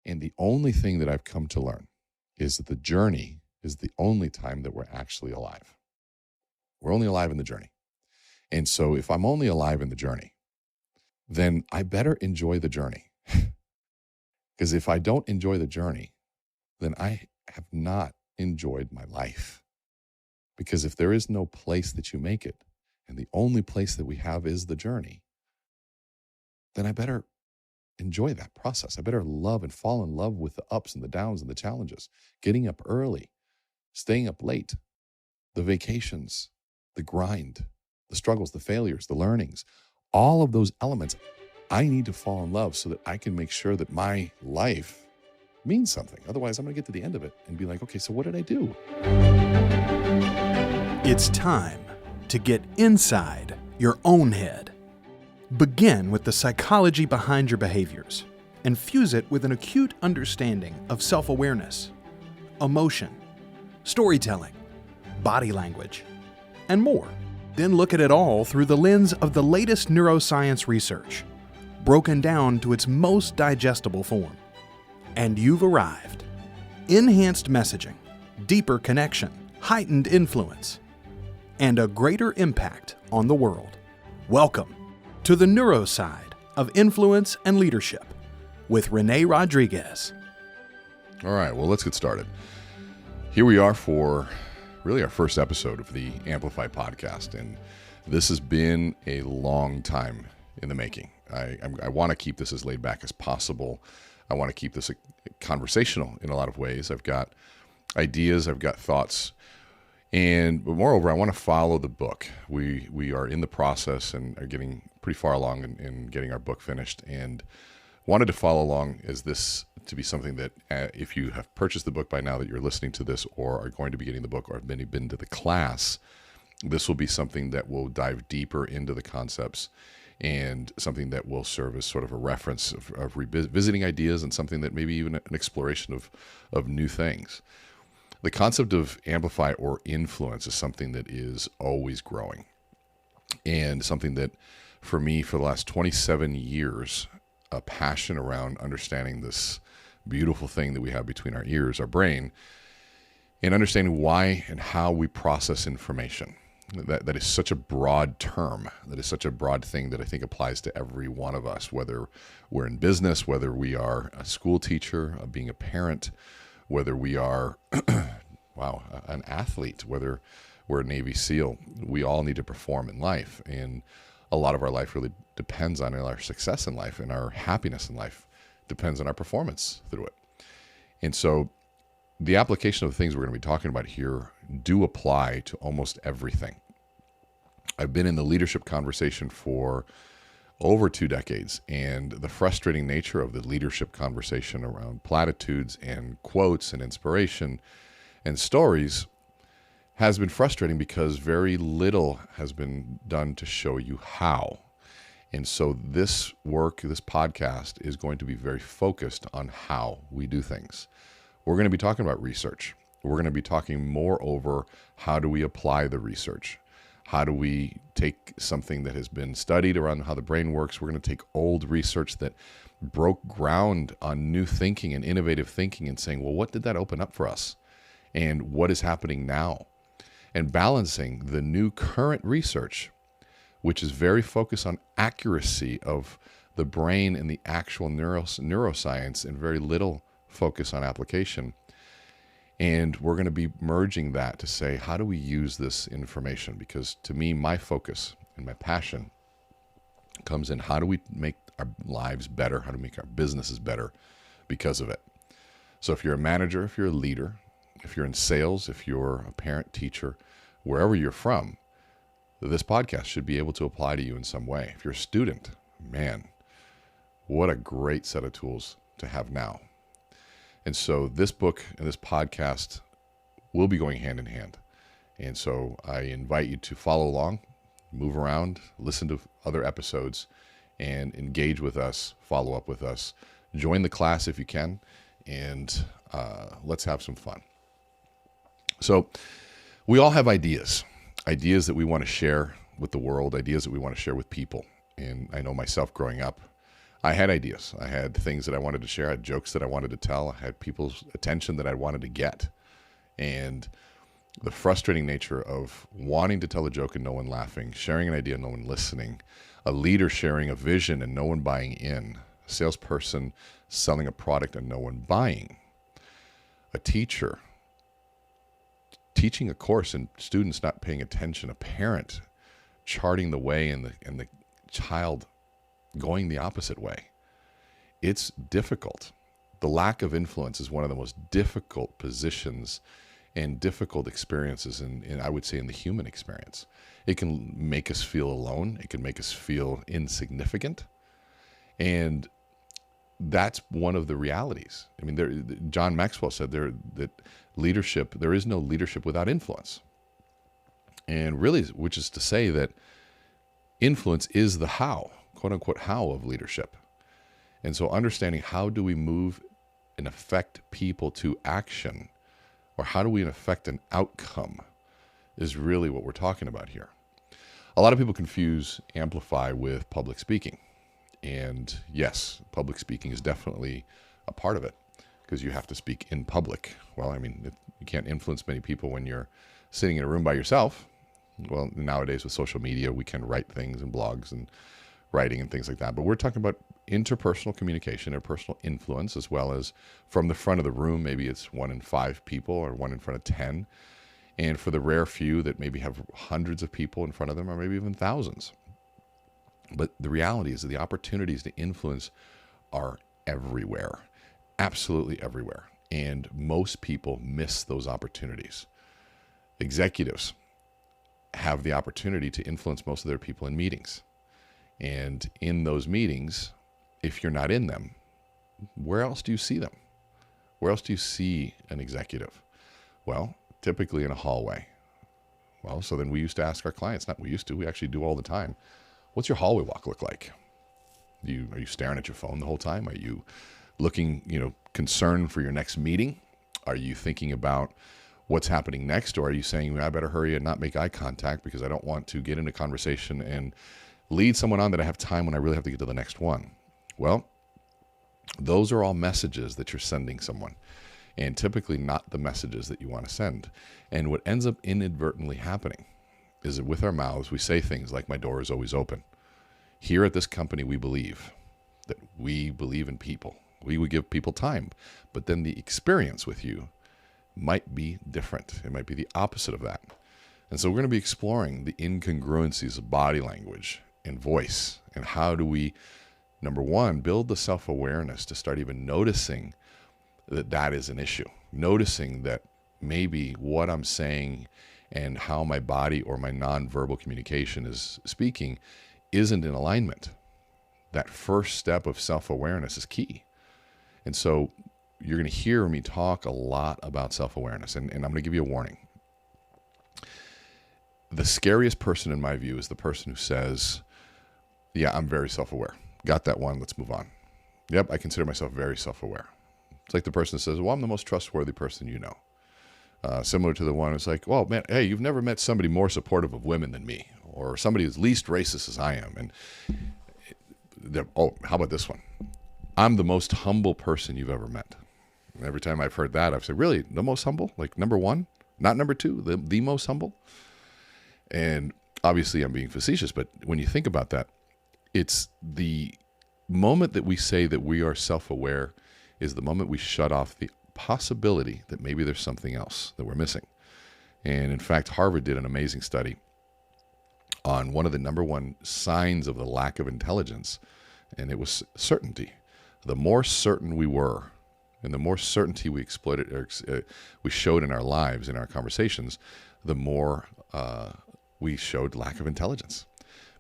And the only thing that I've come to learn is that the journey is the only time that we're actually alive. We're only alive in the journey. And so if I'm only alive in the journey, then I better enjoy the journey. Because if I don't enjoy the journey, then I have not enjoyed my life. Because if there is no place that you make it, and the only place that we have is the journey, then I better enjoy that process. I better love and fall in love with the ups and the downs and the challenges, getting up early, staying up late, the vacations, the grind, the struggles, the failures, the learnings, all of those elements. I need to fall in love so that I can make sure that my life means something. Otherwise, I'm going to get to the end of it and be like, okay, so what did I do? It's time to get inside your own head. Begin with the psychology behind your behaviors and fuse it with an acute understanding of self-awareness, emotion, storytelling, body language, and more. Then look at it all through the lens of the latest neuroscience research, broken down to its most digestible form. And you've arrived. Enhanced messaging, deeper connection, heightened influence, and a greater impact on the world. Welcome to the Neuro side of influence and leadership with Rene Rodriguez. All right, well, let's get started. Here we are for really our first episode of the Amplify podcast, and this has been a long time in the making. I want to keep this as laid back as possible. I want to keep this conversational in a lot of ways. I've got ideas, I've got thoughts, but moreover, I want to follow the book. We are in the process and are getting pretty far along in getting our book finished, and wanted to follow along as this to be something that if you have purchased the book by now that you're listening to this, or are going to be getting the book, or have been to the class, this will be something that will dive deeper into the concepts and something that will serve as sort of a reference of revisiting ideas, and something that maybe even an exploration of new things. The concept of amplify or influence is something that is always growing, and something that for me for the last 27 years, a passion around understanding this beautiful thing that we have between our ears, our brain, and understanding why and how we process information. That is such a broad term, that is such a broad thing that I think applies to every one of us, whether we're in business, whether we are a school teacher, being a parent, whether we are, an athlete, whether we're a Navy SEAL. We all need to perform in life, and a lot of our life really depends on our success in life, and our happiness in life depends on our performance through it. And so the application of the things we're going to be talking about here do apply to almost everything. I've been in the leadership conversation for over 2 decades, and the frustrating nature of the leadership conversation around platitudes and quotes and inspiration and stories has been frustrating because very little has been done to show you how. And so this podcast is going to be very focused on how we do things. We're going to be talking about research. We're going to be talking more over how do we apply the research? How do we take something that has been studied around how the brain works? We're going to take old research that broke ground on new thinking and innovative thinking and saying, well, what did that open up for us? And what is happening now? And balancing the new current research, which is very focused on accuracy of the brain and the actual neuroscience, and very little focus on application. And we're going to be merging that to say, how do we use this information? Because to me, my focus and my passion comes in how do we make our lives better? How do we make our businesses better because of it? So if you're a manager, if you're a leader, if you're in sales, if you're a parent, teacher, wherever you're from, this podcast should be able to apply to you in some way. If you're a student, man, what a great set of tools to have now. And so this book and this podcast will be going hand in hand. And so I invite you to follow along, move around, listen to other episodes, and engage with us, follow up with us. Join the class if you can, and let's have some fun. So we all have ideas that we want to share with the world, ideas that we want to share with people. And I know myself growing up, I had ideas. I had things that I wanted to share. I had jokes that I wanted to tell. I had people's attention that I wanted to get. And the frustrating nature of wanting to tell a joke and no one laughing, sharing an idea and no one listening, a leader sharing a vision and no one buying in, a salesperson selling a product and no one buying, a teacher teaching a course and students not paying attention, a parent charting the way and the child going the opposite way. It's difficult. The lack of influence is one of the most difficult positions and difficult experiences in I would say in the human experience. It can make us feel alone. It can make us feel insignificant. And that's one of the realities. I mean, John Maxwell said that leadership, there is no leadership without influence. And really, which is to say that influence is the how, quote unquote, how of leadership. And so understanding how do we move and affect people to action, or how do we affect an outcome, is really what we're talking about here. A lot of people confuse Amplify with public speaking. And yes, public speaking is definitely a part of it because you have to speak in public. Well, I mean, you can't influence many people when you're sitting in a room by yourself. Well, nowadays with social media, we can write things and blogs and writing and things like that. But we're talking about interpersonal communication or personal influence, as well as from the front of the room. Maybe it's 1 in 5 people or 1 in front of 10. And for the rare few that maybe have hundreds of people in front of them, or maybe even thousands. But the reality is that the opportunities to influence are everywhere, absolutely everywhere. And most people miss those opportunities. Executives have the opportunity to influence most of their people in meetings. And in those meetings, if you're not in them, where else do you see them? Where else do you see an executive? Well, typically in a hallway. Well, so then we used to ask our clients, we actually do all the time, what's your hallway walk look like? Are you staring at your phone the whole time? Are you looking, concerned for your next meeting? Are you thinking about what's happening next? Or are you saying, I better hurry and not make eye contact because I don't want to get into conversation and lead someone on that I have time when I really have to get to the next one? Well, those are all messages that you're sending someone, and typically not the messages that you want to send. And what ends up inadvertently happening is that with our mouths, we say things like, my door is always open. Here at this company, we believe in people. We would give people time, but then the experience with you might be different. It might be the opposite of that. And so we're going to be exploring the incongruencies of body language and voice, and how do we, number one, build the self-awareness to start even noticing that is an issue. Noticing that maybe what I'm saying and how my body or my nonverbal communication is speaking isn't in alignment. That first step of self-awareness is key. And so you're going to hear me talk a lot about self-awareness, and I'm going to give you a warning. The scariest person in my view is the person who says, yeah, I'm very self-aware. Got that one, let's move on. Yep, I consider myself very self-aware. It's like the person that says, well, I'm the most trustworthy person you know. Similar to the one who's like, well, man, hey, you've never met somebody more supportive of women than me, or somebody who's least racist as I am. And how about this one? I'm the most humble person you've ever met. And every time I've heard that, I've said, really, the most humble? Like number one? Not number two? The most humble? And obviously I'm being facetious, but when you think about that, it's the moment that we say that we are self-aware is the moment we shut off the possibility that maybe there's something else that we're missing. And in fact, Harvard did an amazing study on one of the number one signs of the lack of intelligence, and it was certainty. The more certain we were, and the more certainty we exploited, or we showed in our lives, in our conversations, the more we showed lack of intelligence.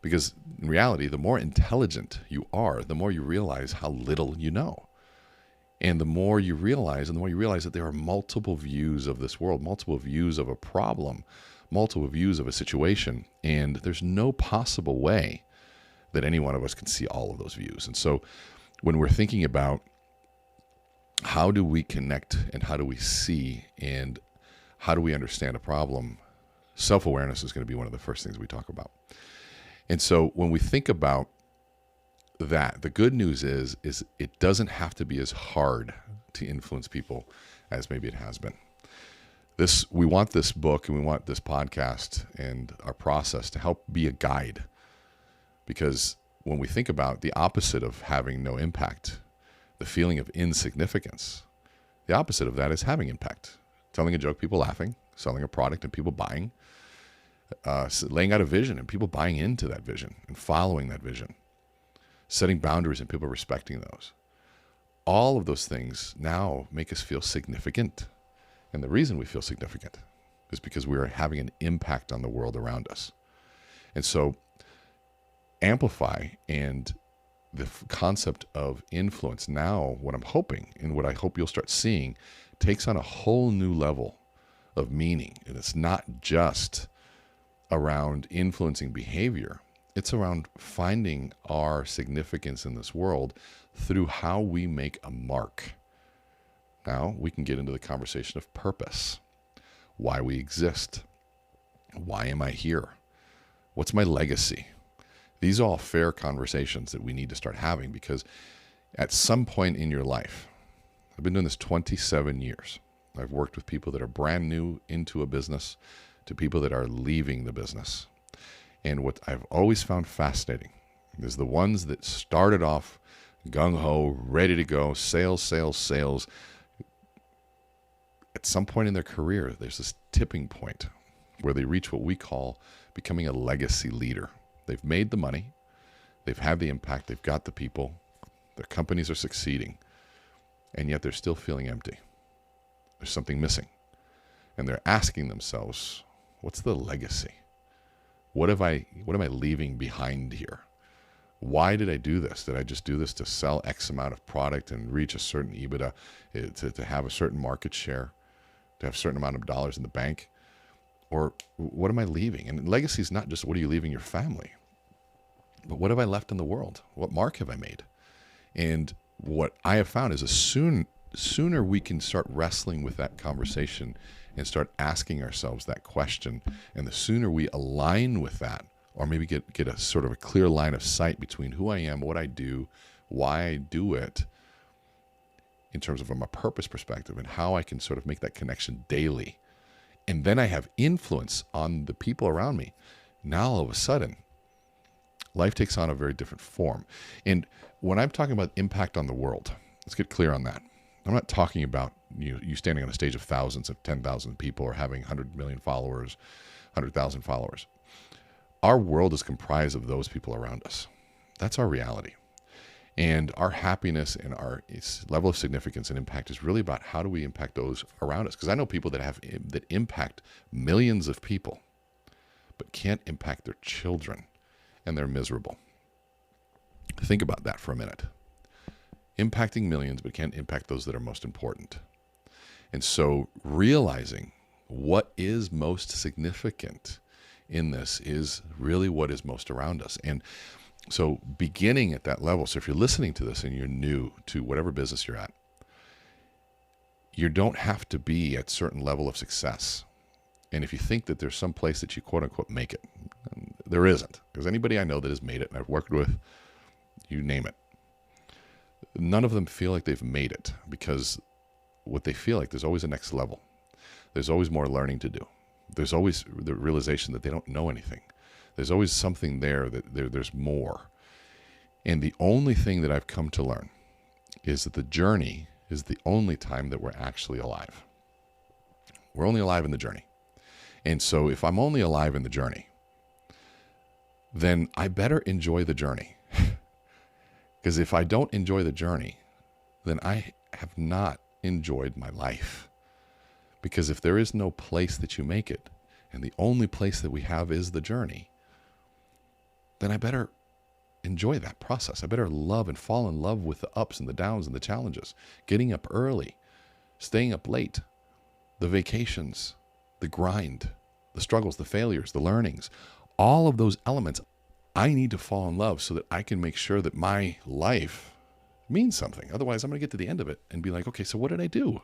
Because in reality, the more intelligent you are, the more you realize how little you know. And the more you realize, that there are multiple views of this world, multiple views of a problem, multiple views of a situation, and there's no possible way that any one of us can see all of those views. And so when we're thinking about how do we connect and how do we see and how do we understand a problem, self-awareness is going to be one of the first things we talk about. And so when we think about that. The good news is it doesn't have to be as hard to influence people as maybe it has been. We want this book and we want this podcast and our process to help be a guide, because when we think about the opposite of having no impact, the feeling of insignificance, the opposite of that is having impact. Telling a joke, people laughing, selling a product and people buying, laying out a vision and people buying into that vision and following that vision, setting boundaries and people respecting those. All of those things now make us feel significant. And the reason we feel significant is because we are having an impact on the world around us. And so Amplify and the concept of influence now, what I'm hoping and what I hope you'll start seeing, takes on a whole new level of meaning. And it's not just around influencing behavior. It's around finding our significance in this world through how we make a mark. Now we can get into the conversation of purpose, why we exist, why am I here, what's my legacy? These are all fair conversations that we need to start having, because at some point in your life, I've been doing this 27 years. I've worked with people that are brand new into a business to people that are leaving the business. And what I've always found fascinating is the ones that started off gung-ho, ready to go, sales, sales, sales. At some point in their career, there's this tipping point where they reach what we call becoming a legacy leader. They've made the money, they've had the impact, they've got the people, their companies are succeeding, and yet they're still feeling empty. There's something missing. And they're asking themselves, what's the legacy? What am I leaving behind here? Why did I do this? Did I just do this to sell X amount of product and reach a certain EBITDA, to have a certain market share, to have a certain amount of dollars in the bank? Or what am I leaving? And legacy is not just what are you leaving your family, but what have I left in the world? What mark have I made? And what I have found is sooner we can start wrestling with that conversation and start asking ourselves that question, and the sooner we align with that, or maybe get a sort of a clear line of sight between who I am, what I do, why I do it, in terms of from a purpose perspective, and how I can sort of make that connection daily. And then I have influence on the people around me. Now all of a sudden, life takes on a very different form. And when I'm talking about impact on the world, let's get clear on that. I'm not talking about you standing on a stage of thousands of 10,000 people or having 100 million followers, 100,000 followers. Our world is comprised of those people around us. That's our reality. And our happiness and our level of significance and impact is really about how do we impact those around us. Because I know people that impact millions of people, but can't impact their children, and they're miserable. Think about that for a minute. Impacting millions, but can't impact those that are most important. And so realizing what is most significant in this is really what is most around us. And so beginning at that level, so if you're listening to this and you're new to whatever business you're at, you don't have to be at a certain level of success. And if you think that there's some place that you quote unquote make it, there isn't. Because anybody I know that has made it, and I've worked with, you name it, none of them feel like they've made it, because what they feel like, there's always a next level. There's always more learning to do. There's always the realization that they don't know anything. There's always something there that there's more. And the only thing that I've come to learn is that the journey is the only time that we're actually alive. We're only alive in the journey. And so if I'm only alive in the journey, then I better enjoy the journey. Because if I don't enjoy the journey, then I have not enjoyed my life. Because if there is no place that you make it, and the only place that we have is the journey, then I better enjoy that process. I better love and fall in love with the ups and the downs and the challenges, getting up early, staying up late, the vacations, the grind, the struggles, the failures, the learnings, all of those elements. I need to fall in love so that I can make sure that my life means something. Otherwise, I'm going to get to the end of it and be like, okay, so what did I do?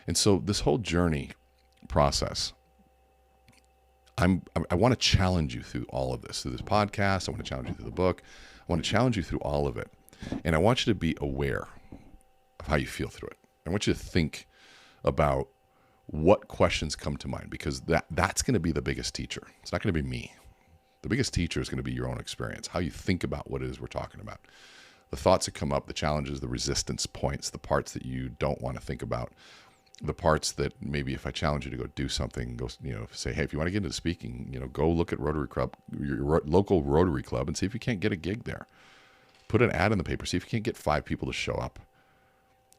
And so this whole journey process, I want to challenge you through all of this, through this podcast. I want to challenge you through the book. want to challenge you through all of it. And I want you to be aware of how you feel through it. I want you to think about what questions come to mind, because that's going to be the biggest teacher. It's not going to be me. The biggest teacher is going to be your own experience, how you think about what it is we're talking about. The thoughts that come up, the challenges, the resistance points, the parts that you don't want to think about, the parts that maybe if I challenge you to go do something, go, say, hey, if you want to get into speaking, go look at Rotary Club, your local Rotary Club, and see if you can't get a gig there. Put an ad in the paper, see if you can't get 5 people to show up.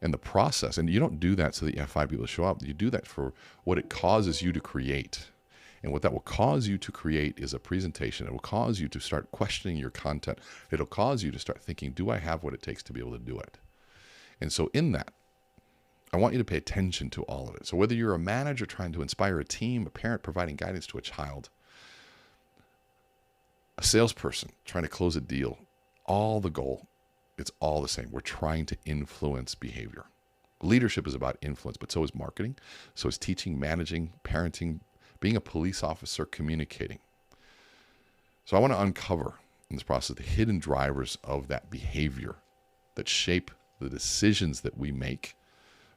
And the process, and you don't do that so that you have 5 people to show up. You do that for what it causes you to create. And what that will cause you to create is a presentation. It will cause you to start questioning your content. It'll cause you to start thinking, do I have what it takes to be able to do it? And so in that, I want you to pay attention to all of it. So whether you're a manager trying to inspire a team, a parent providing guidance to a child, a salesperson trying to close a deal, all the goal, it's all the same. We're trying to influence behavior. Leadership is about influence, but so is marketing. So is teaching, managing, parenting, being a police officer, communicating. So I want to uncover in this process the hidden drivers of that behavior that shape the decisions that we make.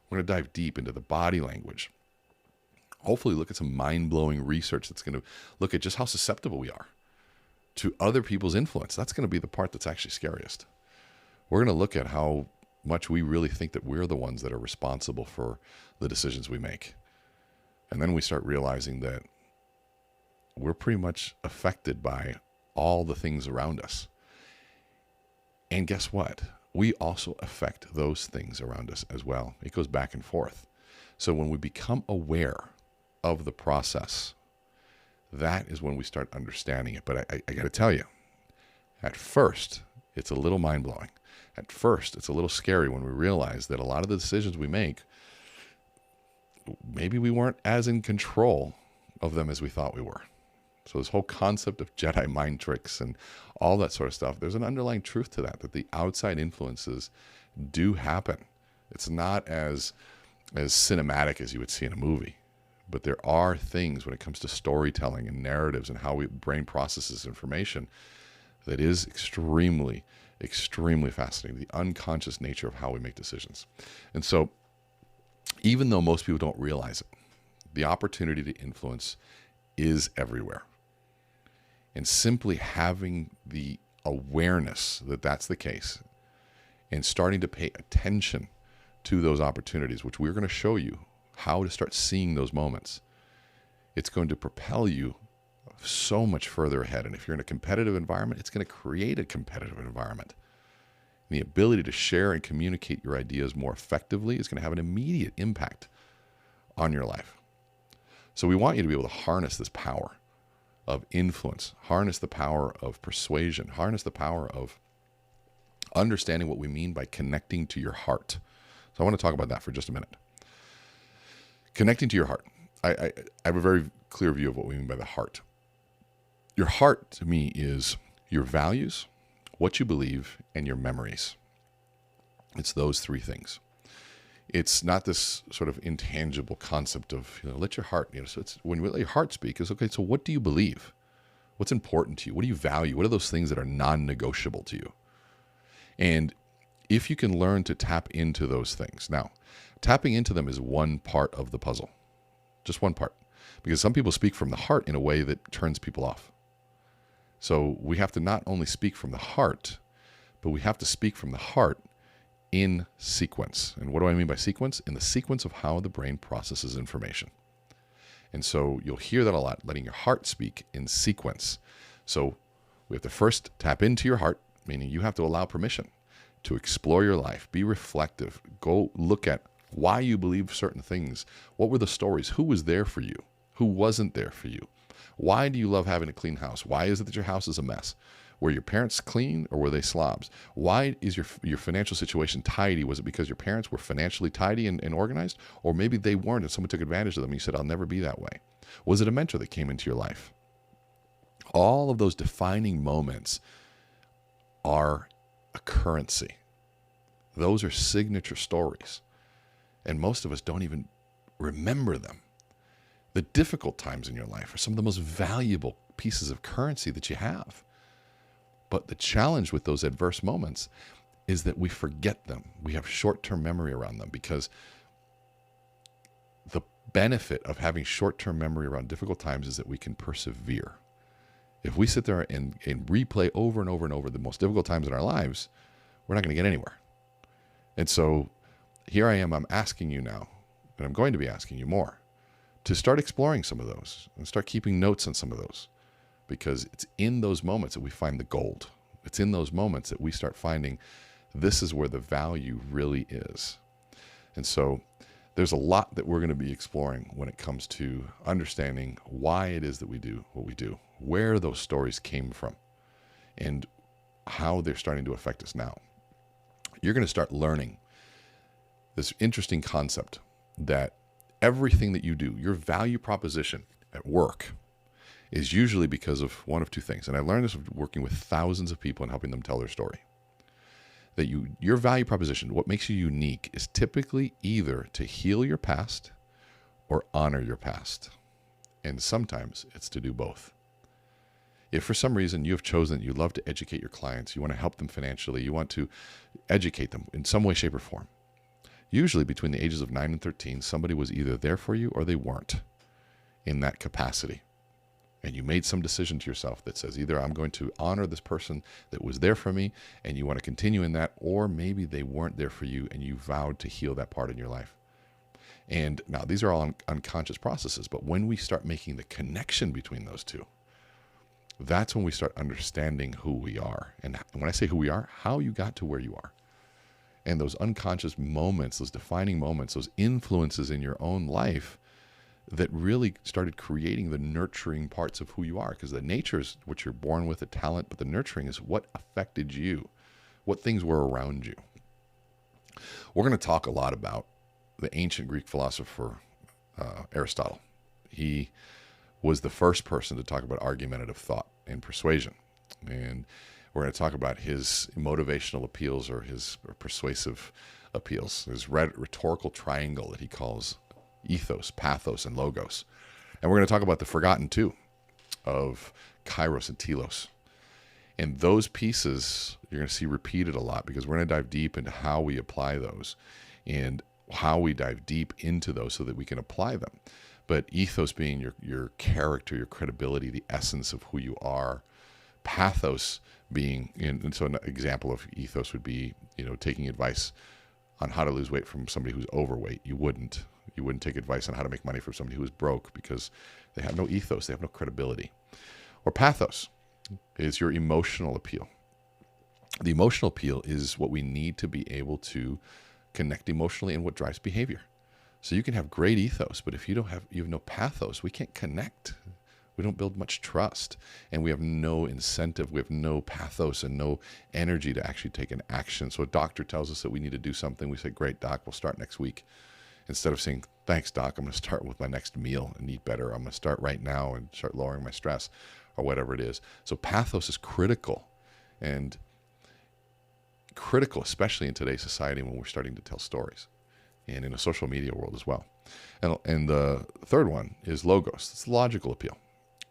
We're going to dive deep into the body language. Hopefully look at some mind-blowing research that's going to look at just how susceptible we are to other people's influence. That's going to be the part that's actually scariest. We're going to look at how much we really think that we're the ones that are responsible for the decisions we make. And then we start realizing that we're pretty much affected by all the things around us. And guess what? We also affect those things around us as well. It goes back and forth. So when we become aware of the process, that is when we start understanding it. But I got to tell you, at first, it's a little mind-blowing. At first, it's a little scary when we realize that a lot of the decisions we make, maybe we weren't as in control of them as we thought we were. So this whole concept of Jedi mind tricks and all that sort of stuff, there's an underlying truth to that the outside influences do happen. It's not as cinematic as you would see in a movie, but there are things when it comes to storytelling and narratives and how brain processes information that is extremely, extremely fascinating, the unconscious nature of how we make decisions. And so even though most people don't realize it, the opportunity to influence is everywhere. And simply having the awareness that that's the case and starting to pay attention to those opportunities, which we're going to show you how to start seeing those moments, it's going to propel you so much further ahead. And if you're in a competitive environment, it's going to create a competitive environment. And the ability to share and communicate your ideas more effectively is going to have an immediate impact on your life. So we want you to be able to harness this power of influence, harness the power of persuasion, harness the power of understanding what we mean by connecting to your heart. So I want to talk about that for just a minute. Connecting to your heart. I have a very clear view of what we mean by the heart. Your heart, to me, is your values, what you believe, and your memories. It's those 3 things. It's not this sort of intangible concept of, let your heart, so it's when you let your heart speak, it's okay, so what do you believe? What's important to you? What do you value? What are those things that are non-negotiable to you? And if you can learn to tap into those things. Now, tapping into them is one part of the puzzle, just one part, because some people speak from the heart in a way that turns people off. So we have to not only speak from the heart, but we have to speak from the heart in sequence. And what do I mean by sequence? In the sequence of how the brain processes information. And so you'll hear that a lot, letting your heart speak in sequence. So we have to first tap into your heart, meaning you have to allow permission to explore your life, be reflective, go look at why you believe certain things. What were the stories? Who was there for you? Who wasn't there for you? Why do you love having a clean house? Why is it that your house is a mess? Were your parents clean or were they slobs? Why is your financial situation tidy? Was it because your parents were financially tidy and organized? Or maybe they weren't and someone took advantage of them and you said, I'll never be that way. Was it a mentor that came into your life? All of those defining moments are a currency. Those are signature stories. And most of us don't even remember them. The difficult times in your life are some of the most valuable pieces of currency that you have. But the challenge with those adverse moments is that we forget them. We have short-term memory around them, because the benefit of having short-term memory around difficult times is that we can persevere. If we sit there and replay over and over and over the most difficult times in our lives, we're not going to get anywhere. And so here I am, I'm asking you now, and I'm going to be asking you more, to start exploring some of those and start keeping notes on some of those, because it's in those moments that we find the gold. It's in those moments that we start finding this is where the value really is. And so there's a lot that we're going to be exploring when it comes to understanding why it is that we do what we do, where those stories came from, and how they're starting to affect us now. You're going to start learning this interesting concept that everything that you do, your value proposition at work, is usually because of one of two things. And I learned this working with thousands of people and helping them tell their story. That your value proposition, what makes you unique, is typically either to heal your past or honor your past. And sometimes it's to do both. If for some reason you have chosen that you love to educate your clients, you want to help them financially, you want to educate them in some way, shape, or form, usually between the ages of 9 and 13, somebody was either there for you or they weren't in that capacity. And you made some decision to yourself that says either I'm going to honor this person that was there for me and you want to continue in that, or maybe they weren't there for you and you vowed to heal that part in your life. And now these are all unconscious processes, but when we start making the connection between those two, that's when we start understanding who we are. And when I say who we are, how you got to where you are. And those unconscious moments, those defining moments, those influences in your own life that really started creating the nurturing parts of who you are. Because the nature is what you're born with, the talent, but the nurturing is what affected you, what things were around you. We're going to talk a lot about the ancient Greek philosopher Aristotle. He was the first person to talk about argumentative thought and persuasion. And we're going to talk about his motivational appeals or his persuasive appeals, his rhetorical triangle that he calls ethos, pathos, and logos. And we're going to talk about the forgotten two of kairos and telos. And those pieces you're going to see repeated a lot, because we're going to dive deep into how we apply those and how we dive deep into those so that we can apply them. But ethos being your character, your credibility, the essence of who you are. Pathos being, and so an example of ethos would be, taking advice on how to lose weight from somebody who's overweight. You wouldn't take advice on how to make money from somebody who is broke, because they have no ethos, they have no credibility. Or pathos is your emotional appeal. The emotional appeal is what we need to be able to connect emotionally and what drives behavior. So you can have great ethos, but if you have no pathos, we can't connect. We don't build much trust, and we have no incentive. We have no pathos and no energy to actually take an action. So a doctor tells us that we need to do something. We say, great, doc, we'll start next week. Instead of saying, thanks, doc, I'm going to start with my next meal and eat better. I'm going to start right now and start lowering my stress, or whatever it is. So pathos is critical, and critical, especially in today's society when we're starting to tell stories, and in a social media world as well. And the third one is logos. It's logical appeal.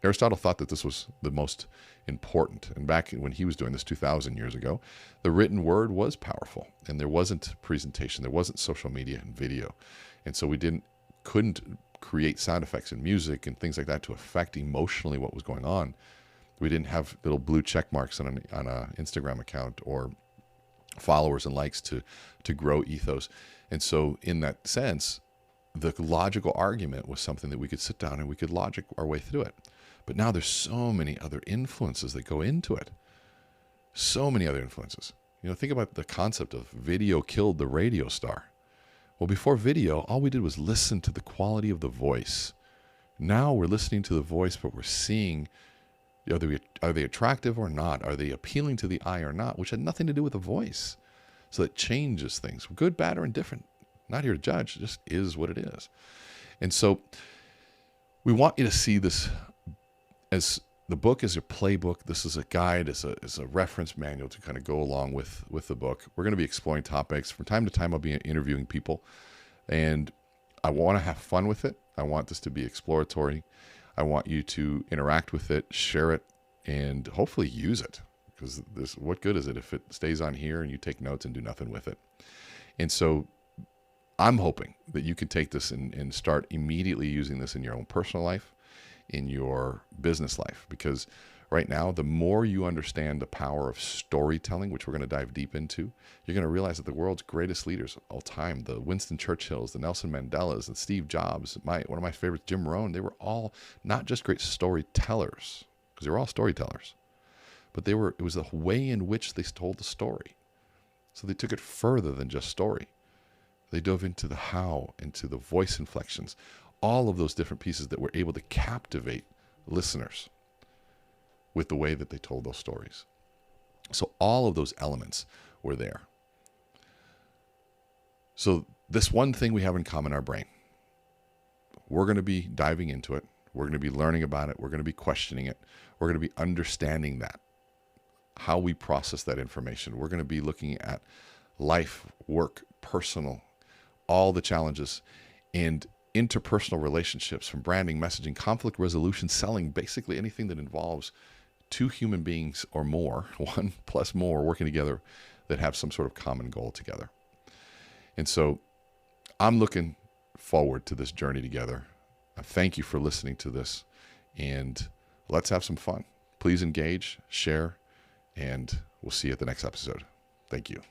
Aristotle thought that this was the most important. And back when he was doing this 2,000 years ago, the written word was powerful, and there wasn't presentation, there wasn't social media and video. And so we couldn't create sound effects and music and things like that to affect emotionally what was going on. We didn't have little blue check marks on an Instagram account or followers and likes to grow ethos. And so in that sense, the logical argument was something that we could sit down and we could logic our way through it. But now there's so many other influences that go into it. So many other influences. Think about the concept of video killed the radio star. Well, before video, all we did was listen to the quality of the voice. Now we're listening to the voice, but we're seeing, are they attractive or not? Are they appealing to the eye or not? Which had nothing to do with the voice. So it changes things, good, bad, or indifferent. Not here to judge, it just is what it is. And so we want you to see this as the book is a playbook. This is a guide, as a reference manual to kind of go along with the book. We're going to be exploring topics. From time to time, I'll be interviewing people, and I want to have fun with it. I want this to be exploratory. I want you to interact with it, share it, and hopefully use it. because what good is it if it stays on here and you take notes and do nothing with it? And so I'm hoping that you can take this and start immediately using this in your own personal life, in your business life, because right now, the more you understand the power of storytelling, which we're going to dive deep into, you're going to realize that the world's greatest leaders of all time, the Winston Churchills, the Nelson Mandelas, and Steve Jobs, one of my favorites, Jim Rohn, they were all not just great storytellers, because they were all storytellers, but it was the way in which they told the story. So they took it further than just story. They dove into the how, into the voice inflections, all of those different pieces that were able to captivate listeners with the way that they told those stories. So all of those elements were there. So this one thing we have in common, our brain, we're going to be diving into it. We're going to be learning about it. We're going to be questioning it. We're going to be understanding that, how we process that information. We're going to be looking at life, work, personal, all the challenges, and interpersonal relationships, from branding, messaging, conflict resolution, selling, basically anything that involves two human beings or more, one plus more, working together that have some sort of common goal together. And so I'm looking forward to this journey together. I thank you for listening to this, and let's have some fun. Please engage, share, and we'll see you at the next episode. Thank you.